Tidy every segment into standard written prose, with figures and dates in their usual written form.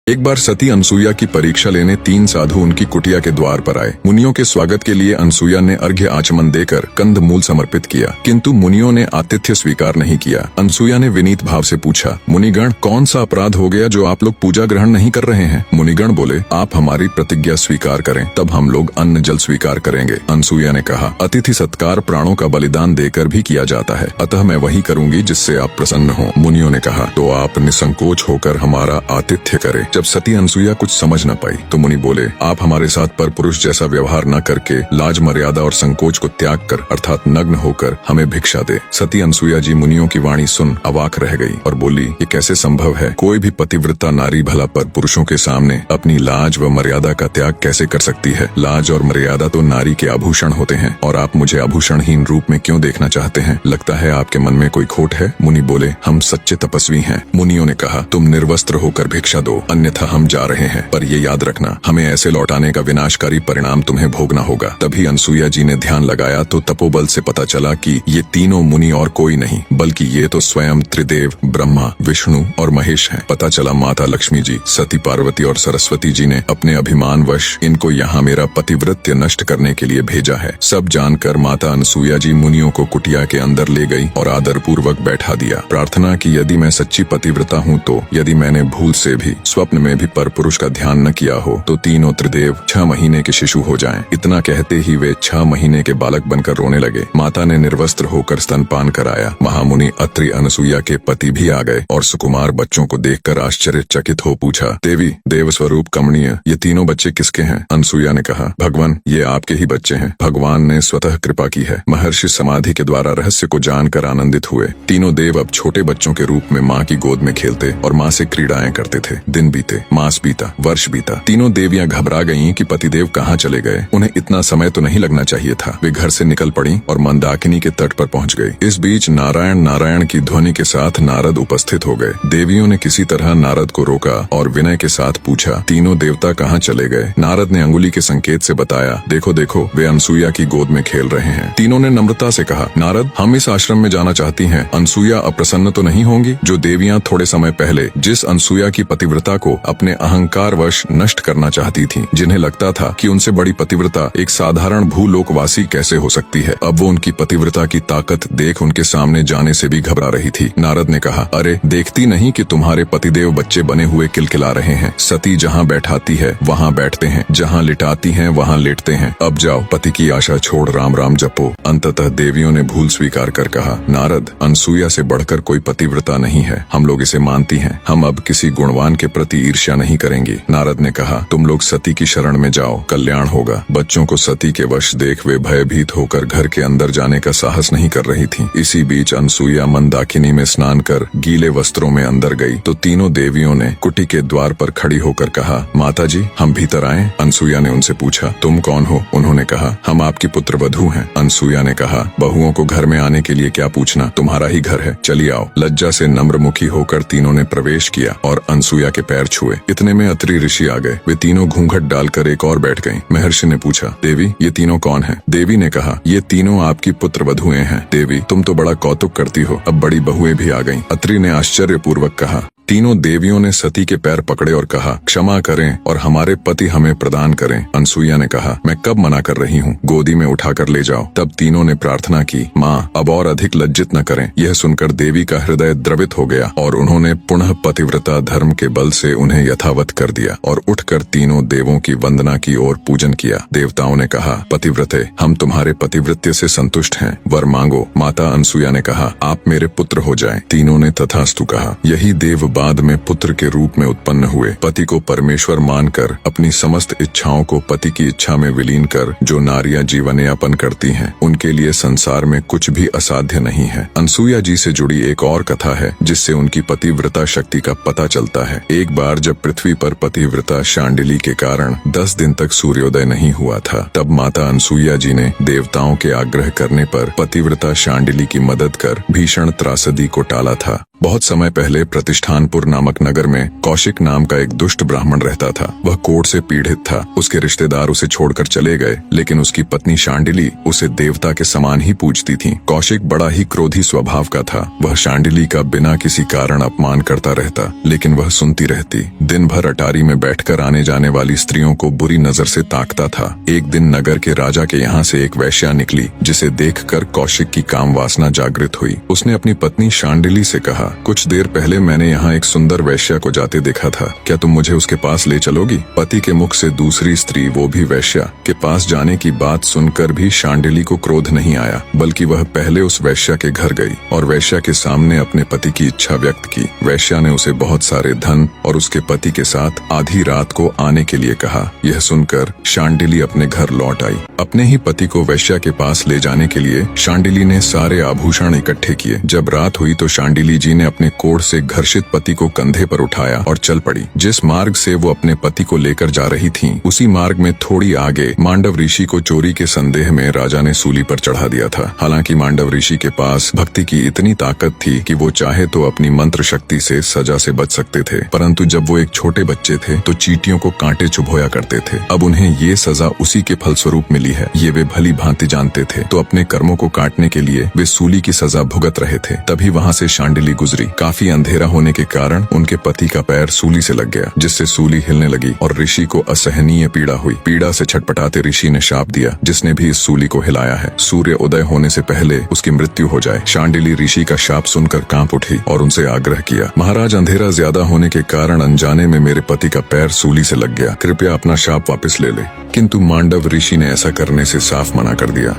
एक बार सती अनसुईया की परीक्षा लेने 3 साधु उनकी कुटिया के द्वार पर आए। मुनियों के स्वागत के लिए अनसुईया ने अर्घ्य आचमन देकर कंद मूल समर्पित किया, किंतु मुनियों ने आतिथ्य स्वीकार नहीं किया। अनसुईया ने विनीत भाव से पूछा, मुनिगण, कौन सा अपराध हो गया जो आप लोग पूजा ग्रहण नहीं कर रहे हैं? मुनिगण बोले, आप हमारी प्रतिज्ञा स्वीकार करें, तब हम लोग अन्न जल स्वीकार करेंगे। अनसुईया ने कहा, अतिथि सत्कार प्राणों का बलिदान देकर भी किया जाता है, अतः मैं वही करूंगी जिससे आप प्रसन्न हो। मुनियों ने कहा, तो आप निसंकोच होकर हमारा आतिथ्य करें। जब सती अनसुईया कुछ समझ न पाई तो मुनि बोले, आप हमारे साथ पर पुरुष जैसा व्यवहार न करके लाज मर्यादा और संकोच को त्याग कर अर्थात नग्न होकर हमें भिक्षा दे। सती अनसुईया जी मुनियों की वाणी सुन अवाक रह गई और बोली, ये कैसे संभव है? कोई भी पतिव्रता नारी भला पर पुरुषों के सामने अपनी लाज व मर्यादा का त्याग कैसे कर सकती है? लाज और मर्यादा तो नारी के आभूषण होते हैं, और आप मुझे आभूषणहीन रूप में क्यों देखना चाहते हैं? लगता है आपके मन में कोई खोट है। मुनि बोले, हम सच्चे तपस्वी हैं। मुनियों ने कहा, तुम निर्वस्त्र होकर भिक्षा दो, अन्यथा हम जा रहे हैं, पर ये याद रखना, हमें ऐसे लौटाने का विनाशकारी परिणाम तुम्हें भोगना होगा। तभी अनसुईया जी ने ध्यान लगाया तो तपोबल से पता चला कि ये तीनों मुनि और कोई नहीं बल्कि ये तो स्वयं त्रिदेव ब्रह्मा, विष्णु और महेश हैं। पता चला माता लक्ष्मी जी, सती पार्वती और सरस्वती जी ने अपने अभिमानवश इनको यहाँ मेरा पतिव्रत्य नष्ट करने के लिए भेजा है। सब जानकर माता अनसुईया जी मुनियों को कुटिया के अंदर ले गई और आदर पूर्वक बैठा दिया। प्रार्थना की, यदि मैं सच्ची पतिव्रता हूँ तो यदि मैंने भूल से भी स्वप्न में भी पर पुरुष का ध्यान न किया हो तो तीनों त्रिदेव 6 महीने के शिशु हो जाएं। इतना कहते ही वे 6 महीने के बालक बनकर रोने लगे। माता ने निर्वस्त्र होकर स्तनपान कराया। महामुनि अत्रि अनसुईया के पति भी आ गए और सुकुमार बच्चों को देखकर आश्चर्यचकित हो पूछा, देवी, देव स्वरूप कमनीय, ये तीनों बच्चे किसके हैं? अनसुईया ने कहा, भगवान, ये आपके ही बच्चे हैं। भगवान ने स्वतः कृपा की है। महर्षि समाधि के द्वारा रहस्य को जानकर आनंदित हुए। तीनों देव अब छोटे बच्चों के रूप में माँ की गोद में खेलते और माँ से क्रीड़ाएं करते थे। दिन बीते, मास बीता, वर्ष बीता। तीनों देवियां घबरा गईं कि पतिदेव कहाँ चले गए। उन्हें इतना समय तो नहीं लगना चाहिए था। वे घर से निकल पड़ी और मंदाकिनी के तट पर पहुंच गई। इस बीच नारायण नारायण की ध्वनि के साथ नारद उपस्थित हो गए। देवियों ने किसी तरह नारद को रोका और विनय के साथ पूछा, तीनों देवता कहाँ चले गए? नारद ने अंगुली के संकेत से बताया, देखो देखो, वे अनसुईया की गोद में खेल रहे हैं। तीनों ने नम्रता से कहा, नारद, हम इस आश्रम में जाना चाहती हैं। अनसुईया अप्रसन्न तो नहीं होंगी? जो देवियां थोड़े समय पहले जिस अनसुईया की पतिव्रता को अपने अहंकार वश नष्ट करना चाहती थीं, जिन्हें लगता था कि उनसे बड़ी पतिव्रता एक साधारण भूलोकवासी कैसे हो सकती है, अब वो उनकी पतिव्रता की ताकत देख उनके सामने जाने से भी घबरा रही थी। नारद ने कहा, अरे देखती नहीं कि तुम्हारे पतिदेव बच्चे बने हुए किलकिला रहे हैं? सती जहाँ बैठाती है वहाँ बैठते हैं, जहाँ लिटाती हैं वहाँ लेटते हैं। अब जाओ, पति की आशा छोड़ राम राम जपो। अंततः देवियों ने भूल स्वीकार कर कहा, नारद, अनसुईया से बढ़कर कोई पतिव्रता नहीं है, हम लोग इसे मानती हैं। हम अब किसी गुणवान के प्रति ईर्ष्या नहीं करेंगे। नारद ने कहा, तुम लोग सती की शरण में जाओ, कल्याण होगा। बच्चों को सती के वश देख वे भयभीत होकर घर के अंदर जाने का साहस नहीं कर रही थीं। इसी बीच अनसुईया मंदाकिनी में स्नान कर गीले वस्त्रों में अंदर गई तो तीनों देवियों ने कुटी के द्वार पर खड़ी होकर कहा, माता जी, हम भीतर आएं? अनसुईया ने उनसे पूछा, तुम कौन हो? उन्होंने कहा, हम आपकी पुत्र वधू हैं। अनसुईया ने कहा, बहुओं को घर में आने के लिए क्या पूछना, तुम्हारा ही घर है, चलिए आओ। लज्जा से नम्रमुखी होकर तीनों ने प्रवेश किया और अनसुईया के पैर छुए। इतने में अत्रि ऋषि आ गए। वे तीनों घूंघट डालकर एक और बैठ गईं। महर्षि ने पूछा, देवी, ये तीनों कौन हैं? देवी ने कहा, ये तीनों आपकी पुत्र वधुएं हैं। देवी, तुम तो बड़ा कौतुक करती हो, अब बड़ी बहुएं भी आ गईं। अत्रि ने आश्चर्यपूर्वक कहा। तीनों देवियों ने सती के पैर पकड़े और कहा, क्षमा करें और हमारे पति हमें प्रदान करें। अनसुईया ने कहा, मैं कब मना कर रही हूँ, गोदी में उठाकर ले जाओ। तब तीनों ने प्रार्थना की, माँ, अब और अधिक लज्जित न करें। यह सुनकर देवी का हृदय द्रवित हो गया और उन्होंने पुनः पतिव्रता धर्म के बल से उन्हें यथावत कर दिया और उठकर तीनों देवों की वंदना की और पूजन किया। देवताओं ने कहा, पतिव्रते, हम तुम्हारे पतिव्रत्य से संतुष्ट हैं, वर मांगो। माता अनसुईया ने कहा, आप मेरे पुत्र हो जाएं। तीनों ने तथास्तु कहा। यही देव बाद में पुत्र के रूप में उत्पन्न हुए। पति को परमेश्वर मानकर अपनी समस्त इच्छाओं को पति की इच्छा में विलीन कर जो नारियां जीवन यापन करती हैं, उनके लिए संसार में कुछ भी असाध्य नहीं है। अनसुईया जी से जुड़ी एक और कथा है जिससे उनकी पतिव्रता शक्ति का पता चलता है। एक बार जब पृथ्वी पर पतिव्रता शांडिली के कारण 10 दिन तक सूर्योदय नहीं हुआ था, तब माता अनसुईया जी ने देवताओं के आग्रह करने पर पतिव्रता शांडिली की मदद कर भीषण त्रासदी को टाला था। बहुत समय पहले प्रतिष्ठानपुर नामक नगर में कौशिक नाम का एक दुष्ट ब्राह्मण रहता था। वह कोढ़ से पीड़ित था। उसके रिश्तेदार उसे छोड़कर चले गए, लेकिन उसकी पत्नी शांडिली उसे देवता के समान ही पूजती थी। कौशिक बड़ा ही क्रोधी स्वभाव का था। वह शांडिली का बिना किसी कारण अपमान करता रहता, लेकिन वह सुनती रहती। दिन भर अटारी में बैठकर आने जाने वाली स्त्रियों को बुरी नजर से ताकता था। एक दिन नगर के राजा के यहाँ से एक वैश्या निकली, जिसे देखकर कौशिक की काम वासना जागृत हुई। उसने अपनी पत्नी शांडिली से कहा, कुछ देर पहले मैंने यहाँ एक सुंदर वैश्या को जाते देखा था, क्या तुम मुझे उसके पास ले चलोगी? पति के मुख से दूसरी स्त्री, वो भी वैश्या, के पास जाने की बात सुनकर भी शांडिली को क्रोध नहीं आया, बल्कि वह पहले उस वैश्या के घर गई और वैश्या के सामने अपने पति की इच्छा व्यक्त की। वैश्या ने उसे बहुत सारे धन और उसके पति के साथ आधी रात को आने के लिए कहा। यह सुनकर शांडिली अपने घर लौट आई। अपने ही पति को वैश्या के पास ले जाने के लिए शांडिली ने सारे आभूषण इकट्ठे किए। जब रात हुई तो शांडिली जी ने अपने कोढ़ से घर्षित पति को कंधे पर उठाया और चल पड़ी। जिस मार्ग से वो अपने पति को लेकर जा रही थीं, उसी मार्ग में थोड़ी आगे मांडव ऋषि को चोरी के संदेह में राजा ने सूली पर चढ़ा दिया था। हालांकि मांडव ऋषि के पास भक्ति की इतनी ताकत थी कि वो चाहे तो अपनी मंत्र शक्ति से सजा से बच सकते थे, परंतु जब वो एक छोटे बच्चे थे तो चींटियों को कांटे चुभोया करते थे। अब उन्हें ये सजा उसी के फलस्वरूप मिली है, ये वे भली भांति जानते थे। तो अपने कर्मों को काटने के लिए वे सूली की सजा भुगत रहे थे। तभी वहाँ से शांडिली गुजरी। काफी अंधेरा होने के कारण उनके पति का पैर सूली से लग गया, जिससे सूली हिलने लगी और ऋषि को असहनीय पीड़ा हुई। पीड़ा से छटपटाते ऋषि ने शाप दिया, जिसने भी इस सूली को हिलाया है, सूर्य उदय होने से पहले उसकी मृत्यु हो जाए। शांडिली ऋषि का शाप सुनकर कांप उठी और उनसे आग्रह किया, महाराज, अंधेरा ज्यादा होने के कारण अनजाने में मेरे पति का पैर सूली से लग गया, कृपया अपना शाप वापस ले ले। किंतु मांडव ऋषि ने ऐसा करने से साफ मना कर दिया।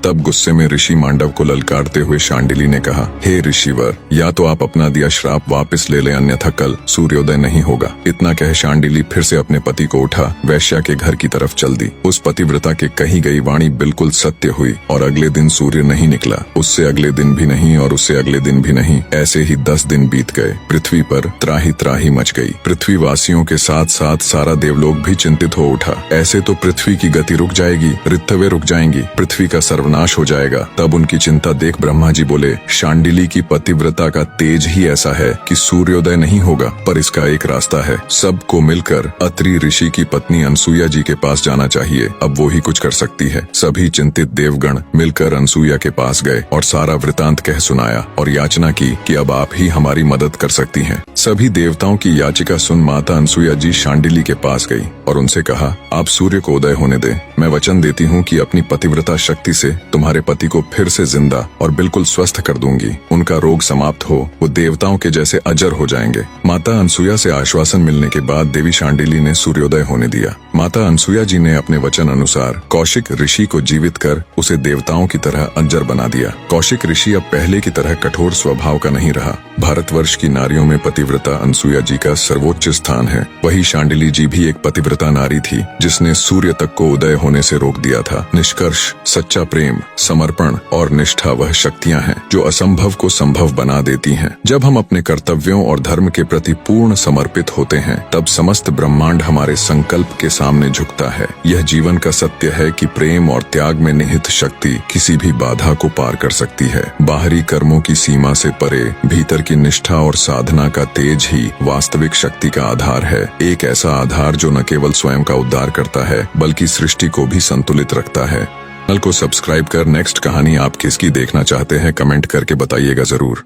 तब गुस्से में ऋषि मांडव को ललकारते हुए शांडिली ने कहा, हे ऋषिवर, या तो आप अपना दिया श्राप वापस ले लें, अन्यथा कल सूर्योदय नहीं होगा। इतना कह शांडिली फिर से अपने पति को उठा वैश्या के घर की तरफ चल दी। उस पतिव्रता के कही गई वाणी बिल्कुल सत्य हुई और अगले दिन सूर्य नहीं निकला। उससे अगले दिन भी नहीं और उससे अगले दिन भी नहीं। ऐसे ही 10 दिन बीत गए। पृथ्वी पर त्राही त्राही मच गई। पृथ्वी वासियों के साथ साथ सारा देवलोक भी चिंतित हो उठा। ऐसे तो पृथ्वी की गति रुक जाएगी, ऋतवें रुक जाएंगी, पृथ्वी का सर्वनाश हो जाएगा। तब उनकी चिंता देख ब्रह्मा जी बोले, शांडिली की पतिव्रता का तेज ही ऐसा है कि सूर्योदय नहीं होगा, पर इसका एक रास्ता है। सबको मिलकर अत्रि ऋषि की पत्नी अनसुया जी के पास जाना चाहिए, अब वो ही कुछ कर सकती है। सभी चिंतित देवगण मिलकर अनसुया के पास गए और सारा वृतांत कह सुनाया और याचना की कि अब आप ही हमारी मदद कर सकती हैं। सभी देवताओं की याचिका सुन माता अनसुया जी शांडिली के पास गई और उनसे कहा, आप सूर्य को उदय होने दें। मैं वचन देती हूँ कि अपनी पतिव्रता शक्ति से तुम्हारे पति को फिर से जिंदा और बिल्कुल स्वस्थ कर दूंगी। उनका रोग समाप्त हो, वो देवताओं के जैसे अजर हो जाएंगे। माता अनसुया से आश्वासन मिलने के बाद देवी शांडिली ने सूर्योदय होने दिया। माता अनसुया जी ने अपने वचन अनुसार कौशिक ऋषि को जीवित कर उसे देवताओं की तरह अजर बना दिया। कौशिक ऋषि अब पहले की तरह कठोर स्वभाव का नहीं रहा। भारतवर्ष की नारियों में पतिव्रता अनसुया जी का सर्वोच्च स्थान है। वही शांडिली जी भी एक पतिव्रता नारी थी, जिसने सूर्य तक को उदय होने से रोक दिया था। निष्कर्ष, सच्चा प्रेम, समर्पण और निष्ठा वह शक्तियां हैं जो असंभव को संभव बना देती हैं। जब हम अपने कर्तव्यों और धर्म के प्रति पूर्ण समर्पित होते हैं, तब समस्त ब्रह्मांड हमारे संकल्प के सामने झुकता है। यह जीवन का सत्य है कि प्रेम और त्याग में निहित शक्ति किसी भी बाधा को पार कर सकती है। बाहरी कर्मों की सीमा से परे भीतर की निष्ठा और साधना का तेज ही वास्तविक शक्ति का आधार है। एक ऐसा आधार जो न केवल स्वयं का उद्धार करता है, बल्कि सृष्टि को भी संतुलित रखता है। चैनल को सब्सक्राइब कर नेक्स्ट कहानी आप किसकी देखना चाहते हैं कमेंट करके बताइएगा जरूर।